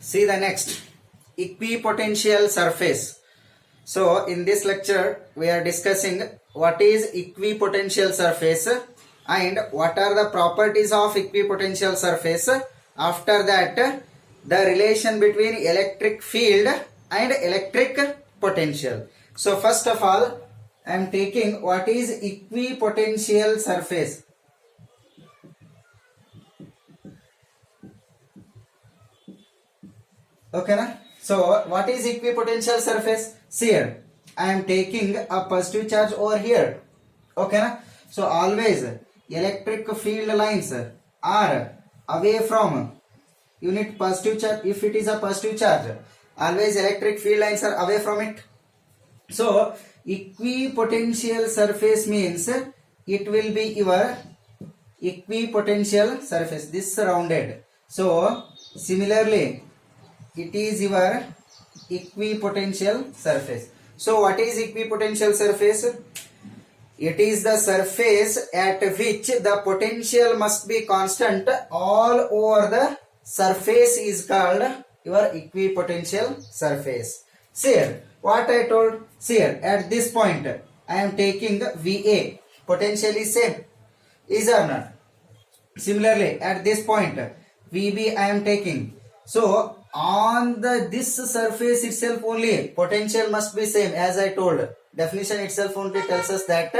See the next equipotential surface. So in this lecture we are discussing what is equipotential surface and what are the properties of equipotential surface. After that, the relation between electric field and electric potential. So first of all, I am taking what is equipotential surface. Okay na? So what is equipotential surface? See here, I am taking a positive charge over here. Okay na? So always electric field lines are away from unit positive charge. If it is a positive charge, always electric field lines are away from it. So equipotential surface means it will be your equipotential surface, this rounded. So similarly it is your equipotential surface. So what is equipotential surface? It is the surface at which the potential must be constant all over the surface is called your equipotential surface. See here, what I told. See here, at this point I am taking VA, potential is same, is or not? Similarly at this point VB I am taking. So on this surface itself only potential must be same, as I told. Definition itself only tells us that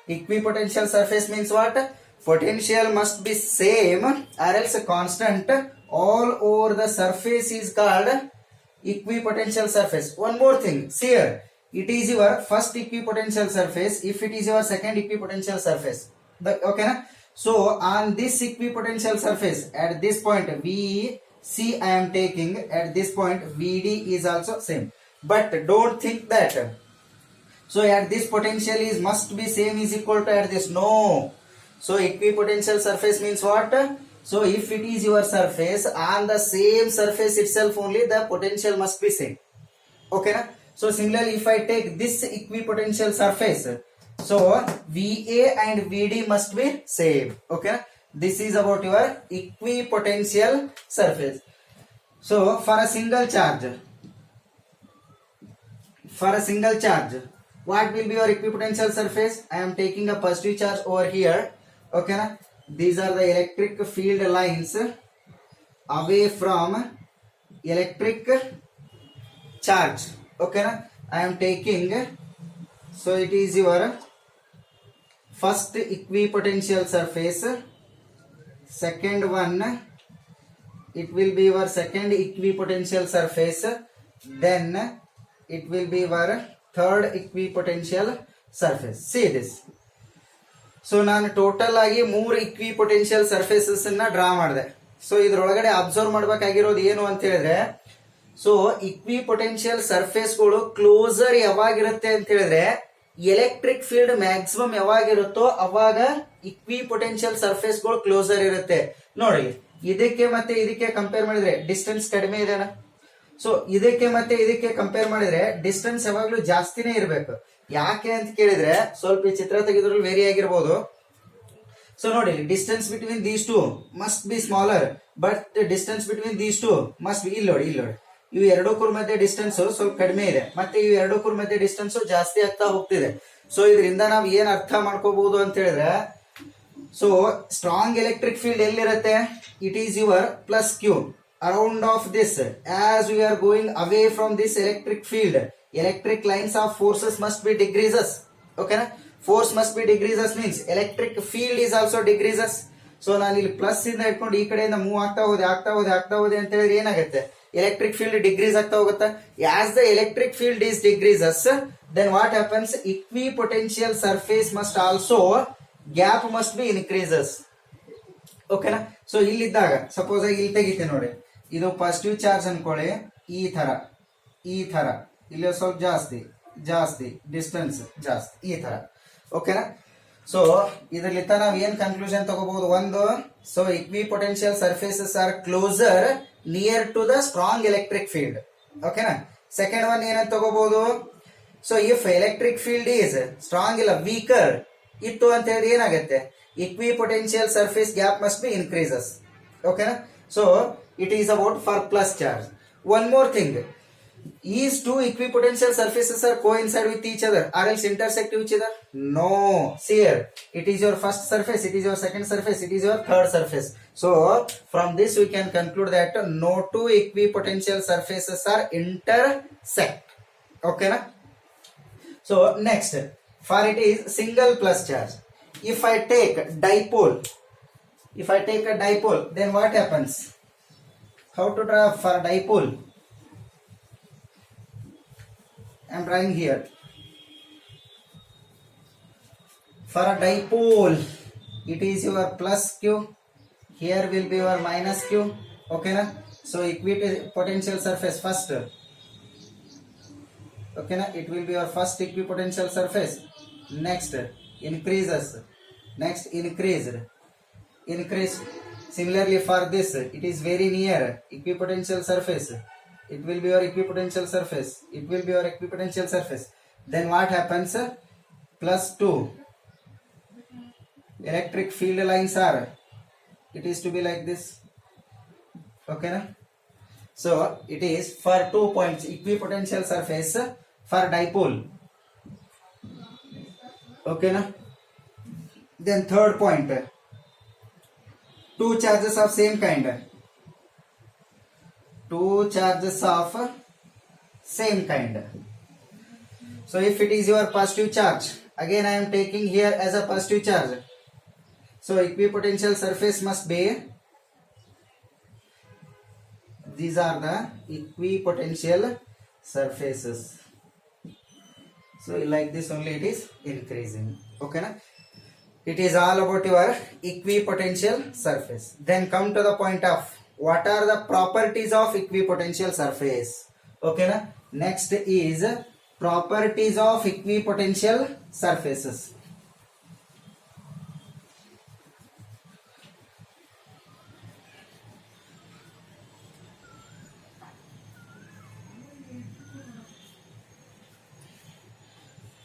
equipotential surface means what? Potential must be same or else constant all over the surface is called equipotential surface. One more thing, see here, it is your first equipotential surface if it is your second equipotential surface. Okay na? So on this equipotential surface at this point VC I am taking, at this point VD is also same. But don't think that so at this potential is must be same is equal to at this. No. So equipotential surface means what? So if it is your surface, on the same surface itself only the potential must be same. Okay na? So similarly if I take this equipotential surface, so VA and VD must be same. Okay na? This is about your equipotential surface. So for a single charge, what will be your equipotential surface? I am taking a positive charge over here. Okay na? These are the electric field lines away from electric charge. Okay na? I am taking, so it is your first equipotential surface. Second one, it will be your second equipotential surface. Then it will be your third equipotential surface. See this. So ನಾನು total ಆಗಿ 3 equipotential surfaces ಅನ್ನ draw ಮಾಡಿದೆ. So ಇದರೊಳಗಡೆ observe ಮಾಡಬೇಕಾಗಿರೋದು ಏನು ಅಂತ ಹೇಳಿದ್ರೆ, so equipotential surfaceಗಳು closer ಯಾವಾಗಿರುತ್ತೆ ಅಂತ ಹೇಳಿದ್ರೆ ಎಲೆಕ್ಟ್ರಿಕ್ ಫೀಲ್ಡ್ ಮ್ಯಾಕ್ಸಿಮಮ್ ಯಾವಾಗಿರುತ್ತೋ ಅವಾಗ equipotential surfaceಗಳು ಕ್ಲೋಸರ್ ಇರುತ್ತೆ. ನೋಡಿ ಇದಕ್ಕೆ ಮತ್ತೆ ಇದಕ್ಕೆ ಕಂಪೇರ್ ಮಾಡಿದ್ರೆ ಡಿಸ್ಟೆನ್ಸ್ ಕಡಿಮೆ ಇದೆನಾ? ಸೊ ಇದಕ್ಕೆ ಮತ್ತೆ ಇದಕ್ಕೆ ಕಂಪೇರ್ ಮಾಡಿದ್ರೆ ಡಿಸ್ಟೆನ್ಸ್ ಯಾವಾಗ್ಲೂ ಜಾಸ್ತಿನೇ ಇರಬೇಕು. ಯಾಕೆ ಅಂತ ಕೇಳಿದ್ರೆ ಸ್ವಲ್ಪ ಈ ಚಿತ್ರ ತೆಗೆದ್ರಲ್ಲಿ ವೇರಿ ಆಗಿರ್ಬೋದು. ಸೊ ನೋಡಿ, distance between these two must be smaller, but distance between these two must be, ಇಲ್ಲಿ ನೋಡಿ ಇವು ಎರಡಕ್ಕೂ ಮಧ್ಯೆ ಡಿಸ್ಟೆನ್ಸ್ ಸ್ವಲ್ಪ ಕಡಿಮೆ ಇದೆ, ಮತ್ತೆ ಇವು ಎರಡಕ್ಕೂ ಮಧ್ಯೆ ಡಿಸ್ಟೆನ್ಸ್ ಜಾಸ್ತಿ ಆಗ್ತಾ ಹೋಗ್ತಿದೆ. ಸೊ ಇದರಿಂದ ನಾವು ಏನ್ ಅರ್ಥ ಮಾಡ್ಕೋಬಹುದು ಅಂತ ಹೇಳಿದ್ರೆ, ಸೊ ಸ್ಟ್ರಾಂಗ್ ಎಲೆಕ್ಟ್ರಿಕ್ ಫೀಲ್ಡ್ ಎಲ್ಲಿರುತ್ತೆ? It is your plus Q around of this. As we are going away from this electric field, electric lines of forces must be decreases. Okay na? Force must be decreases means electric field is also decreases. So ನಾನು ಇಲ್ಲಿ plus ಇಂದ ಇಟ್ಕೊಂಡು ಈ ಕಡೆಯಿಂದ move ಆಗ್ತಾ ಹೋದೆ ಅಂತ ಹೇಳಿದ್ರೆ ಏನಾಗುತ್ತೆ? ಎಲೆಕ್ಟ್ರಿಕ್ ಫೀಲ್ಡ್ ಡಿಗ್ರೀಸ್ ಆಗ್ತಾ ಹೋಗುತ್ತೆ. As the electric field is decreases, then what happens? Equipotential surface must also, gap must be increases. ಓಕೆನಾ? ಸೊ ಇಲ್ಲಿದ್ದಾಗ ಸಪೋಸ್ ಆಗಿ ಇಲ್ಲಿ ತೆಗಿತೀನಿ ನೋಡಿ, ಇದು ಪಾಸಿಟಿವ್ ಚಾರ್ಜ್ ಅನ್ಕೊಳ್ಳಿ, ಈ ತರ ಇಲ್ಲಿ ಸ್ವಲ್ಪ ಜಾಸ್ತಿ ಡಿಸ್ಟೆನ್ಸ್ ಜಾಸ್ತಿ, ಈ ತರ. ಓಕೆನಾ? ಸೊ ಇದರಲ್ಲಿತ್ತ ನಾವು ಏನ್ ಕನ್ಕ್ಲೂಷನ್ ತಗೋಬಹುದು? ಒಂದು, so equipotential surfaces are closer near to the strong electric field. ಓಕೆನಾ? ಸೆಕೆಂಡ್ ಒನ್ ಏನಂತ ತಗೋಬಹುದು? So if electric field is strong ಇಲ್ಲ ವೀಕರ್ ಇತ್ತು ಅಂತ ಹೇಳಿದ್ರೆ ಏನಾಗುತ್ತೆ? equipotential surface gap must be increases. Okay na? So It is about for plus charge. One more thing. These two equipotential surfaces are coincide with each other or else intersect with each other? No. See here. It is your first surface, it is your second surface, it is your third surface. So from this we can conclude that no two equipotential surfaces are intersect. Okay na? So next, for it is single plus charge. If I take a dipole, then what happens? How to draw for dipole? I am drawing here. For a dipole, it is your plus q. Here will be your minus q. Okay na? So equipotential surface first. Okay na? It will be your first equipotential surface. Next increases. Next increased. Similarly for this, it is very near equipotential surface. It will be your equipotential surface. Then what happens? Plus 2. Electric field lines are. It is to be like this. Okay na? So it is for 2 points equipotential surface for dipole. Okay na? Then third point. Two charges of same kind. So if it is your positive charge, again I am taking here as a positive charge. So equipotential surface must be, these are the equipotential surfaces. So like this only it is increasing. Okay na? It is all about your equipotential surface. Then come to the point of what are the properties of equipotential surface. Okay na? Next is properties of equipotential surfaces.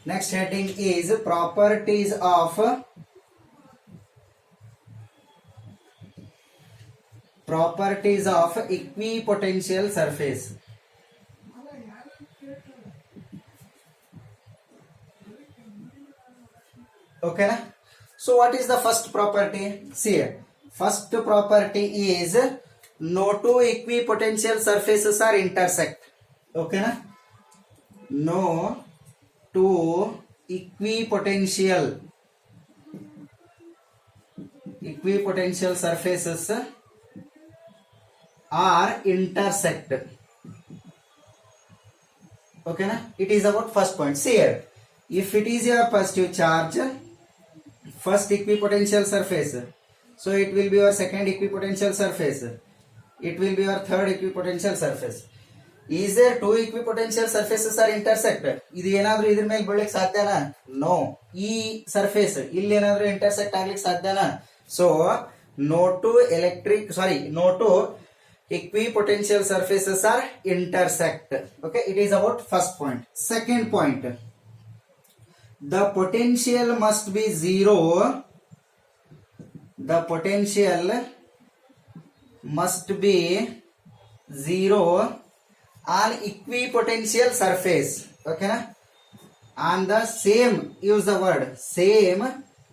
Next heading is properties of equipotential surface. Okay na? So what is the first property? See here. First property is no two equipotential surfaces are intersect. Okay na? No two equipotential surfaces are intersect. Okay na? It is about first point. See here. If it is your positive charge, first equipotential surface, so it will be your second equipotential surface, it will be your third equipotential surface. Is there two equipotential surfaces are intersect? ಇದು ಏನಾದರೂ ಇದರ ಮೇಲೆ ಬೀಳಕ್ಕೆ ಸಾಧ್ಯನಾ? No. ಈ surface ಇಲ್ಲಿ ಏನಾದರೂ intersect ಆಗ್ಲಿಕ್ಕೆ ಸಾಧ್ಯನಾ? So no two equipotential surfaces are intersect. Okay, it is about first point. Second point, the potential must be zero. The potential must be zero on equipotential surface. Okay na? On the same, use the word same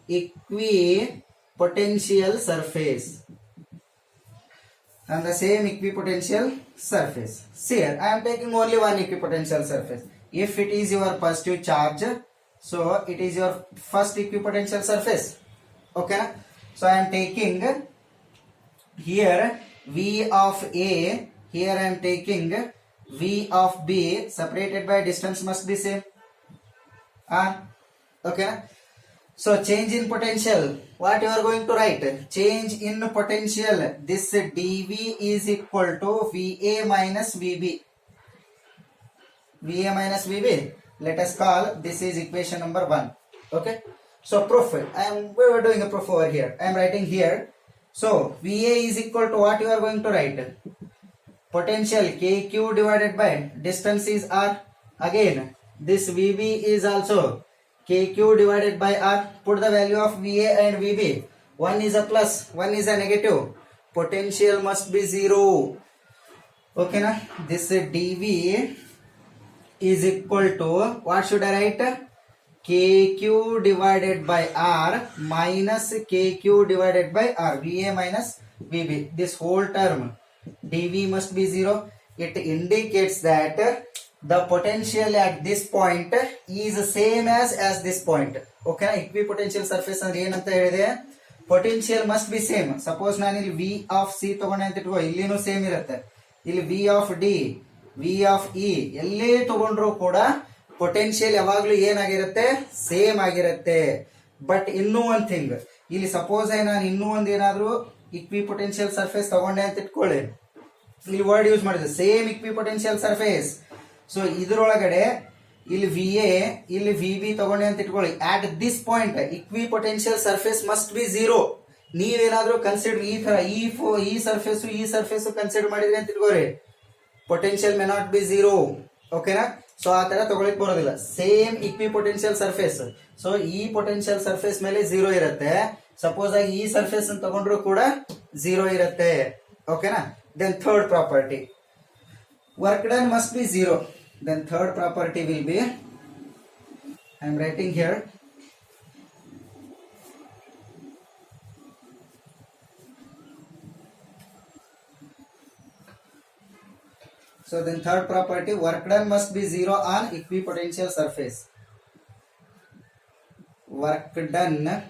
equipotential surface. On the same equipotential surface. See here, I am taking only one equipotential surface. If it is your positive charge, so it is your first equipotential surface. Okay na? So I am taking here V of A, here I am taking V of B, separated by distance must be same. Okay na? So change in potential, what you are going to write? Change in potential, this dV is equal to VA minus VB. VA minus VB, let us call this is equation number 1. Okay, so proof, we were doing a proof over here. I am writing here. So VA is equal to what you are going to write? Potential KQ divided by distance is R. Again this VB is also KQ divided by R. Put the value of VA and VB. One is a plus, one is a negative. potential must be zero. Okay na? This dv is equal to, what should I write? kq divided by r minus kq divided by r, va minus vb. This whole term dv must be zero. It indicates that the potential at this point is same as this point. Okay na? Equipotential surface ಅಂದ್ರೆ ಏನಂತ ಹೇಳಿದೆ? Potential must be same. Suppose ನಾನು ಇಲ್ಲಿ v of c ತಗೊಂಡೆ ಅಂತ ಇಟ್ಕೋ, ಇಲ್ಲಿನೂ same ಇರುತ್ತೆ. ಇಲ್ಲಿ v of d, v of e ಎಲ್ಲೇ ತಗೊಂಡ್ರು ಕೂಡ ಪೊಟೆನ್ಶಿಯಲ್ ಯಾವಾಗ್ಲೂ ಏನಾಗಿರುತ್ತೆ? ಸೇಮ್ ಆಗಿರುತ್ತೆ. ಬಟ್ ಇನ್ನೂ ಒಂದ್ ಥಿಂಗ್, ಇಲ್ಲಿ ಸಪೋಸ್ ನಾನು ಇನ್ನೂ ಒಂದ್ ಏನಾದ್ರು ಇಕ್ವಿಪೊಟೆನ್ಶಿಯಲ್ ಸರ್ಫೇಸ್ ತಗೊಂಡೆ ಅಂತ ಇಟ್ಕೊಳ್ಳಿ, ಇಲ್ಲಿ ವರ್ಡ್ ಯೂಸ್ ಮಾಡಿದೆ ಸೇಮ್ ಇಕ್ವಿಪೊಟೆನ್ಶಿಯಲ್ ಸರ್ಫೇಸ್. ಸೊ ಇದ್ರೊಳಗಡೆ ಇಲ್ಲಿ ವಿ ಎ, ಇಲ್ಲಿ ವಿ ಬಿ ತಗೊಂಡೆ ಅಂತ ಇಟ್ಕೊಳ್ಳಿ. At this point equipotential surface must be zero. ನೀವೇನಾದ್ರೂ ಕನ್ಸಿಡರ್ ಈ ತರ ಈ ಸರ್ಫೇಸ್ ಕನ್ಸಿಡರ್ ಮಾಡಿದ್ರಿ ಅಂತ ಇಟ್ಕೋರಿ, potential may not be zero. ಓಕೆನಾ? ಸೊ ಆ ತರ ತಗೊಳಿಕ್ ಬರೋದಿಲ್ಲ. ಸೇಮ್ ಇಕ್ವಿಪೊಟೆನ್ಶಿಯಲ್ ಸರ್ಫೇಸ್, ಸೊ ಈ ಪೊಟೆನ್ಶಿಯಲ್ ಸರ್ಫೇಸ್ ಮೇಲೆ ಝೀರೋ ಇರುತ್ತೆ. ಸಪೋಸ್ ಆಗಿ ಈ ಸರ್ಫೇಸ್ ತಗೊಂಡ್ರು ಕೂಡ ಝೀರೋ ಇರುತ್ತೆ. ಓಕೆನಾ? Then third property, work done must be zero. Then third property will be, I am writing here, so then third property, work done must be zero on equipotential surface. Work done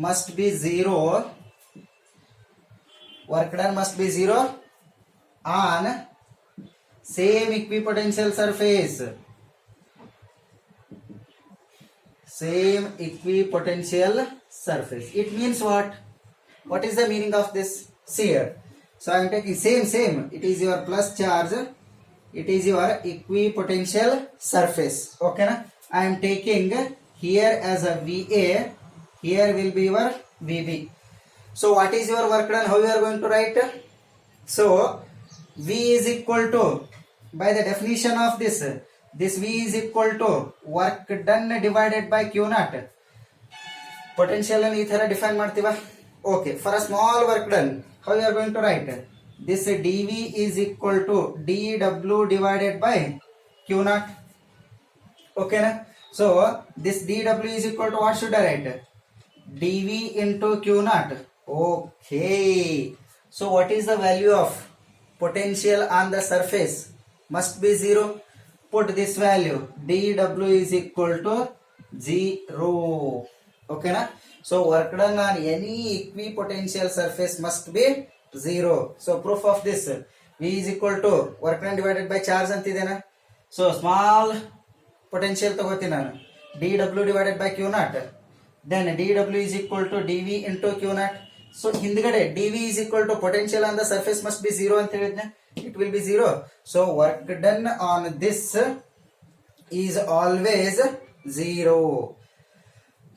must be zero. Work done must be zero on same equipotential surface. Same equipotential surface. It means what? What is the meaning of this? See here. So I am taking same. It is your plus charge. It is your equipotential surface. Okay na? I am taking here as a VA. Here will be your VB. So what is your work done? How you are going to write? So V is equal to, by the definition of this V is equal to work done divided by Q naught. Potential ಅನ್ನು ಈ ತರ define ಮಾಡ್ತೀವ. Okay, for a small work done, how you are going to write? This dV is equal to dW divided by Q naught. Okay na? So this dW is equal to, what should I write? dV into Q naught. Okay, so what is the value of potential on the surface? Must be zero. Put this value, dW is equal to 0. Okay na? So work done on any equipotential surface must be 0. So proof of this, V is equal to work done divided by charge antidena. So small potential ತಗೋತೀನಿ ನಾನು, dW divided by Q naught. Then dW is equal to dV into Q naught. So ಹಿಂದ್ಗಡೆ dV is equal to potential on the surface must be 0 ಅಂತ ಹೇಳಿದ್ನೆ, it will be 0. So work done on this is always 0.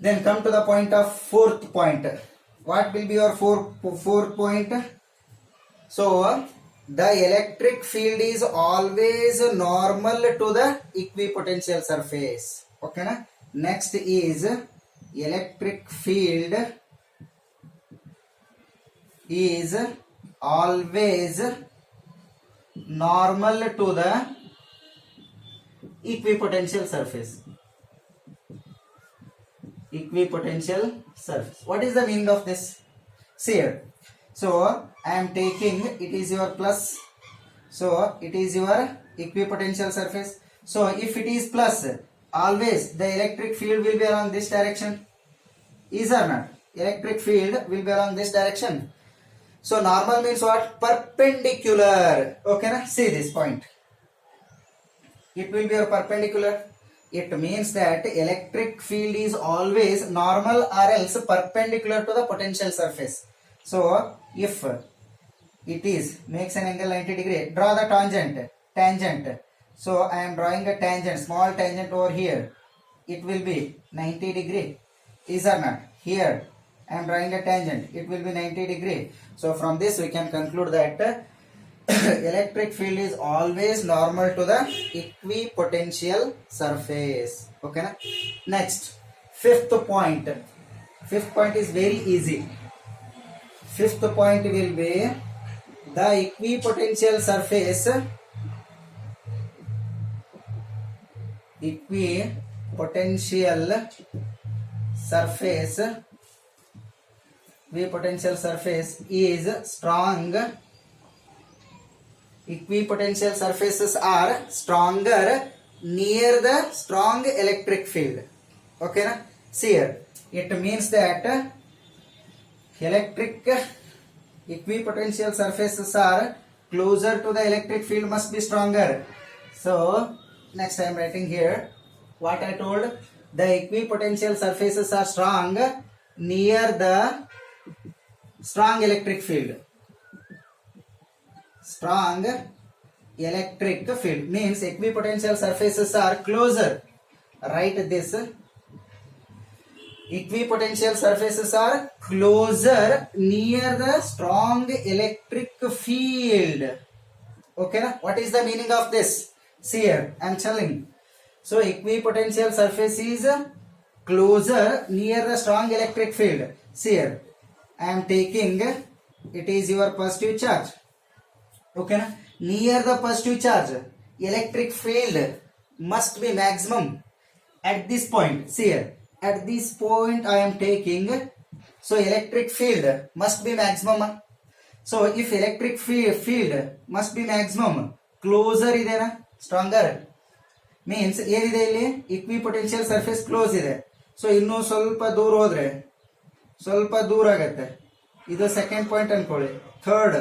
Then come to the point of fourth point. What will be your fourth point? So the electric field is always normal to the equipotential surface. Okay na? Next is electric field is always normal to the equipotential surface. Equipotential surface. What is the meaning of this? See here. So I am taking, it is your plus, so it is your equipotential surface. So if it is plus, always the electric field will be along this direction. Is or not? Electric field will be along this direction. So normal means what? Perpendicular. Okay na? See this point. It will be your perpendicular. It means that electric field is always normal or else perpendicular to the potential surface. So if it is makes an angle 90 degree, draw the tangent. So I am drawing a tangent, small tangent over here. It will be 90 degree. Is or not? Here I am drawing a tangent. It will be 90 degree. So from this we can conclude that electric field is always normal to the equipotential surface. Okay na? Next, fifth point. Fifth point is very easy. Fifth point will be the equipotential surface. Equipotential surface is strong. Equipotential surfaces are stronger near the strong electric field. Okay na? See here, it means that equipotential surfaces are closer to the electric field, must be stronger. So next I am writing here what I told. The equipotential surfaces are strong near the strong electric field. Strong electric field means equipotential surfaces are closer. Write this. Equipotential surfaces are closer near the strong electric field. Okay na? What is the meaning of this? See here, I am telling. So equipotential surface is closer near the strong electric field. See here, I am taking, it is your positive charge. Okay na? Near the positive charge, electric field must be maximum at this point. See here, at this point I am taking, so electric field must be maximum. So if electric field must be maximum, closer idena, stronger means ಏನಿದೆ ಇಲ್ಲಿ equipotential surface close ಇದೆ. So ಇನ್ನೂ ಸ್ವಲ್ಪ ದೂರ ಹೋದ್ರೆ ಸ್ವಲ್ಪ ದೂರ ಆಗತ್ತೆ. ಇದು ಸೆಕೆಂಡ್ ಪಾಯಿಂಟ್ ಅನ್ಕೊಳ್ಳಿ, ಥರ್ಡ್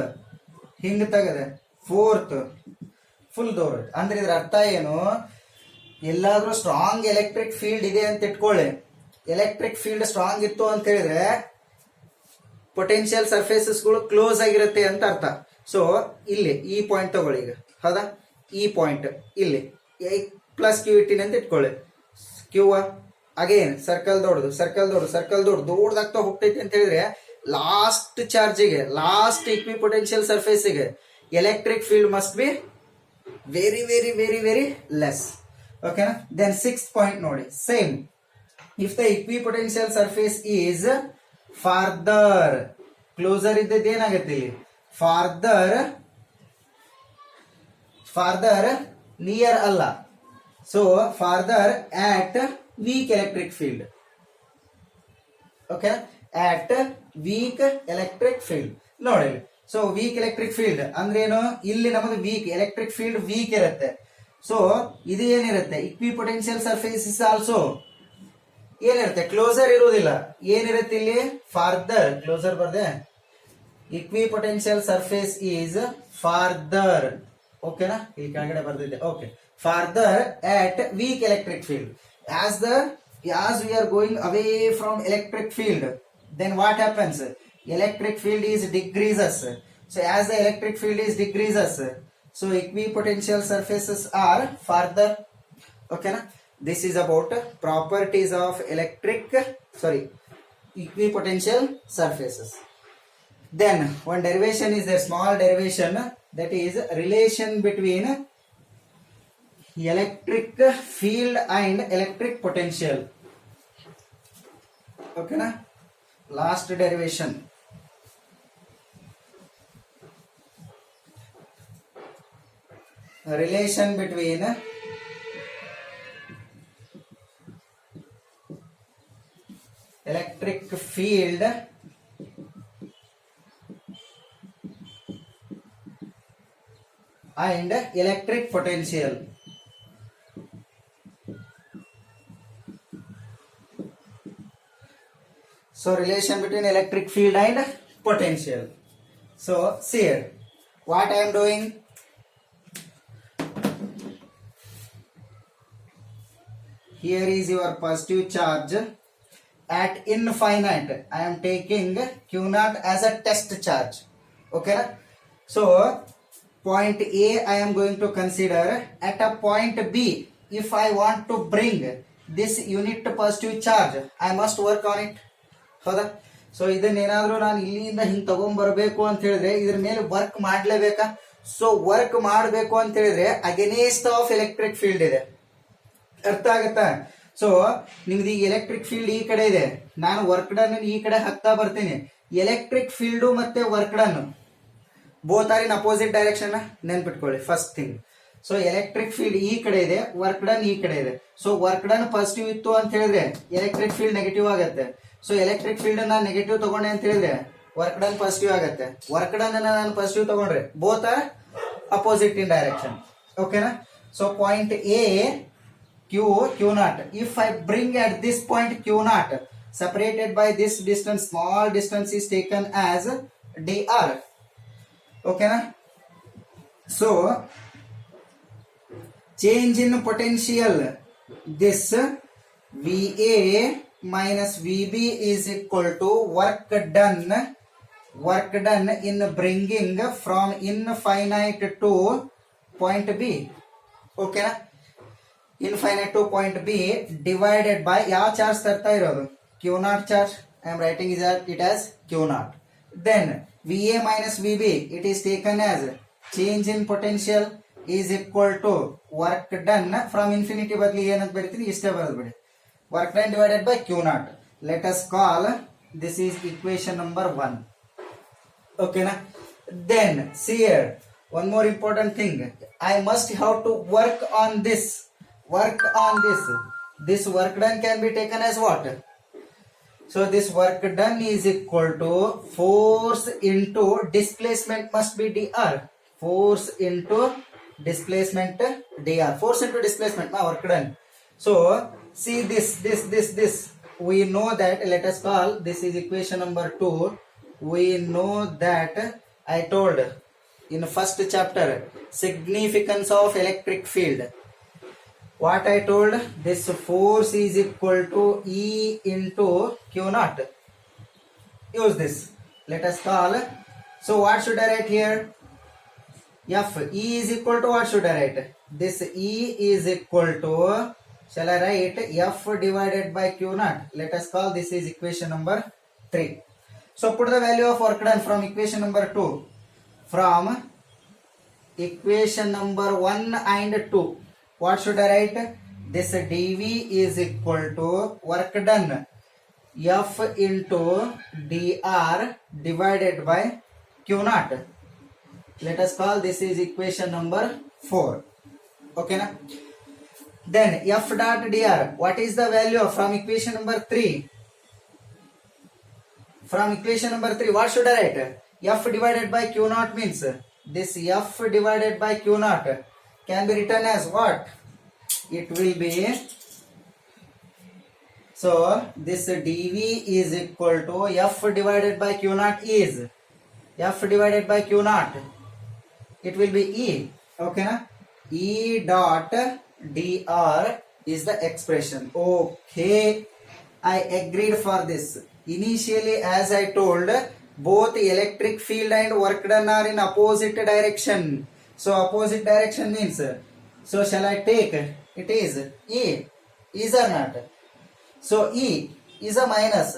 ಹಿಂಗ್ ತೆಗದೆ, ಫೋರ್ತ್ ಫುಲ್ ದೂರ. ಅಂದ್ರೆ ಇದ್ರ ಅರ್ಥ ಏನು, ಎಲ್ಲಾದ್ರೂ ಸ್ಟ್ರಾಂಗ್ ಎಲೆಕ್ಟ್ರಿಕ್ ಫೀಲ್ಡ್ ಇದೆ ಅಂತ ಇಟ್ಕೊಳ್ಳಿ. ಎಲೆಕ್ಟ್ರಿಕ್ ಫೀಲ್ಡ್ ಸ್ಟ್ರಾಂಗ್ ಇತ್ತು ಅಂತ ಹೇಳಿದ್ರೆ ಪೊಟೆನ್ಶಿಯಲ್ ಸರ್ಫೇಸಸ್ ಗಳು ಕ್ಲೋಸ್ ಆಗಿರುತ್ತೆ ಅಂತ ಅರ್ಥ. ಸೊ ಇಲ್ಲಿ ಈ ಪಾಯಿಂಟ್ ತಗೊಳ್ಳಿ ಈಗ, ಹೌದಾ? ಈ ಪಾಯಿಂಟ್ ಇಲ್ಲಿ ಪ್ಲಸ್ ಕ್ಯೂ ಇಟ್ಟಿನ ಅಂತ ಇಟ್ಕೊಳ್ಳಿ. ಕ್ಯೂ ಅಗೇನ್ ಸರ್ಕಲ್ ದೊಡ್ಡದು, ಸರ್ಕಲ್ ದೊಡ್ಡದು, ಸರ್ಕಲ್ ದೊಡ್ಡದಾಗ್ತಾ ಹೋಗ್ತೈತಿ ಅಂತ ಹೇಳಿದ್ರೆ ಲಾಸ್ಟ್ ಚಾರ್ಜಿಗೆ, ಲಾಸ್ಟ್ ಇಕ್ವಿಪೊಟೆನ್ಶಿಯಲ್ ಸರ್ಫೇಸಿಗೆ electric field must be very very very very less. ಓಕೆನಾ? ದೆನ್ ಸಿಕ್ಸ್ ಪಾಯಿಂಟ್ ನೋಡಿ, same. If the equipotential surface is farther, closer ಇದ್ದದ್ದು ಏನಾಗುತ್ತೆ ಇಲ್ಲಿ, ಫಾರ್ದರ್ ನಿಯರ್ ಅಲ್ಲ. So farther at weak electric field. Okay, at weak electric field ನೋಡಿ. So weak electric field ಅಂದ್ರೆ ಏನು, ಇಲ್ಲಿ ನಮಗೆ ವೀಕ್ ಎಲೆಕ್ಟ್ರಿಕ್ ಫೀಲ್ಡ್ ವೀಕ್ ಇರುತ್ತೆ. ಸೊ ಇದು ಏನಿರುತ್ತೆ, ಇಕ್ವಿಪೊಟೆನ್ಶಿಯಲ್ ಸರ್ಫೇಸ್ ಇಸ್ ಆಲ್ಸೋ ಏನಿರುತ್ತೆ, ಕ್ಲೋಸರ್ ಇರುವುದಿಲ್ಲ. ಏನಿರುತ್ತೆ ಇಲ್ಲಿ, ಫಾರ್ದರ್. ಕ್ಲೋಸರ್ ಬರ್ದೆ, ಇಕ್ವಿಪೊಟೆನ್ಶಿಯಲ್ ಸರ್ಫೇಸ್ ಈಸ್ ಫಾರ್ದರ್. ಓಕೆನಾ? ಇಲ್ಲಿ ಕೆಳಗಡೆ ಬರ್ದಿದೆ. Okay, further at weak electric field. As we are going away from electric field, then what happens, electric field is decreases. So as the electric field is decreases, so equipotential surfaces are farther. Okay na? This is about properties of equipotential surfaces. Then one derivation is there, small derivation, that is relation between electric field and electric potential. Okay na? Last derivation. Relation between electric field and electric potential. So relation between electric field and potential. So see here, what I am doing, here is your positive charge at infinite. I am taking Q naught as a test charge. Okay, so point A I am going to consider. At a point B, if I want to bring this unit positive charge, I must work on it. ಹೌದಾ? So ಇದನ್ನೇನಾದ್ರೂ ನಾನು ಇಲ್ಲಿಂದ ಹಿಂಗ್ ತಗೊಂಡ್ಬರ್ಬೇಕು ಅಂತ ಹೇಳಿದ್ರೆ ಇದ್ರ ಮೇಲೆ work ಮಾಡ್ಲೇಬೇಕಾ? So work ಮಾಡಬೇಕು ಅಂತ ಹೇಳಿದ್ರೆ ಅಗೇನೆಸ್ಟ್ ಆಫ್ ಎಲೆಕ್ಟ್ರಿಕ್ ಫೀಲ್ಡ್ ಇದೆ. ಅರ್ಥ ಆಗತ್ತಾ? ಸೊ ನಿಮ್ದು ಈಗ ಎಲೆಕ್ಟ್ರಿಕ್ ಫೀಲ್ಡ್ ಈ ಕಡೆ ಇದೆ, ನಾನು ವರ್ಕ್ ಡನ್ ಈ ಕಡೆ ಹಾಕ್ತಾ ಬರ್ತೀನಿ. ಎಲೆಕ್ಟ್ರಿಕ್ ಫೀಲ್ಡು ಮತ್ತೆ work done both are in opposite direction ನೆನ್ಪಿಟ್ಕೊಳ್ಳಿ first thing. So electric field ಈ ಕಡೆ ಇದೆ, ವರ್ಕ್ ಡನ್ ಈ ಕಡೆ ಇದೆ. ಸೊ ವರ್ಕ್ ಡನ್ ಪಾಸಿಟಿವ್ ಇತ್ತು ಅಂತ ಹೇಳಿದ್ರೆ ಎಲೆಕ್ಟ್ರಿಕ್ ಫೀಲ್ಡ್ ನೆಗೆಟಿವ್ ಆಗುತ್ತೆ. ಸೊ ಎಲೆಕ್ಟ್ರಿಕ್ ಫೀಲ್ಡ್ ನಾನು ನೆಗೆಟಿವ್ ತಗೊಂಡೆ ಅಂತ ಹೇಳಿದ್ರೆ ವರ್ಕ್ ಡನ್ ಪಾಸಿಟಿವ್ ಆಗುತ್ತೆ. ವರ್ಕ್ ಡನ್ ನಾನು ಪಾಸಿಟಿವ್ ತಗೊಂಡ್ರೆ both are opposite in direction. ಓಕೆನಾ? So point A Q naught. If I bring at this point Q naught separated by this distance, small distance is taken as dr. Okay na? So change in potential, this VA minus VB is equal to work done in bringing from infinite to point B. Okay na? Infinite to point B divided by ಯಾವ charge ತರ್ತಾ ಇರೋದು Q naught charge. I am writing it as Q naught. Then VA minus VB, it is taken as change in potential is equal to work done from infinity ಬದಲಿ ಏನಂತ ಬರೀತೀನಿ ಇಷ್ಟೇ ಬರೋದು ಬಿಡಿ. Work done divided by Q naught. Let us call this is equation number 1. Okay na? Then see here one more important thing. I must have to work on this. This work done can be taken as what? So this work done is equal to force into displacement must be dr. Force into displacement dr. Force into displacement na work done. So see this we know that, let us call this is equation number 2. We know that I told in first chapter significance of electric field. What I told, this force is equal to E into Q naught. Use this. Let us call. So what should I write here? F. E is equal to what should I write? This E is equal to, shall I write F divided by Q naught? Let us call this is equation number 3. So put the value of work done from equation number 2. From equation number 1 and 2. What should I write? This dV is equal to work done F into dr divided by Q naught. Let us call this is equation number 4. Okay na? Then F dot dr, what is the value from equation number 3? From equation number 3, what should I write? F divided by Q naught means this F divided by Q naught can be written as what? It will be, so this dV is equal to F divided by Q naught is F divided by Q naught, it will be E. Okay na? E dot dr is the expression. Okay, I agreed for this. Initially, as I told, both electric field and work done are in opposite direction. So opposite direction means, so shall I take, it is E, is or not? So E is a minus.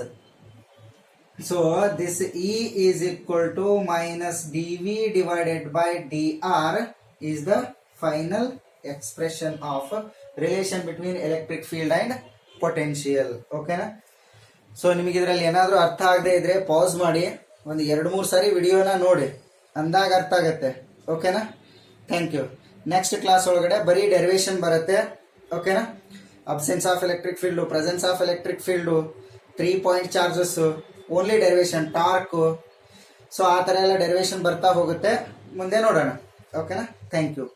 So this E is equal to minus dV divided by dr is the final expression of relation between electric field and potential. Okay na? So ನಿಮಗೆ ಇದರಲ್ಲಿ ಏನಾದರೂ ಅರ್ಥ ಆಗದೆ ಇದ್ರೆ pass ಮಾಡಿ ಒಂದು 2-3 ಸಾರಿ ವಿಡಿಯೋನ ನೋಡಿ, ಅಂದಾಗ ಅರ್ಥ ಆಗತ್ತೆ. ಓಕೆನಾ? Thank you. ನೆಕ್ಸ್ಟ್ ಕ್ಲಾಸ್ ಒಳಗಡೆ ಬರೀ ಡೆರಿವೇಶನ್ ಬರುತ್ತೆ. ಓಕೆನಾ? Absence of electric field, presence of electric field, 3 point charges, only derivation, torque, so ಆ ಥರ ಎಲ್ಲ ಡೆರಿವೇಶನ್ ಬರ್ತಾ ಹೋಗುತ್ತೆ. ಮುಂದೆ ನೋಡೋಣ. ಓಕೆನಾ? Thank you.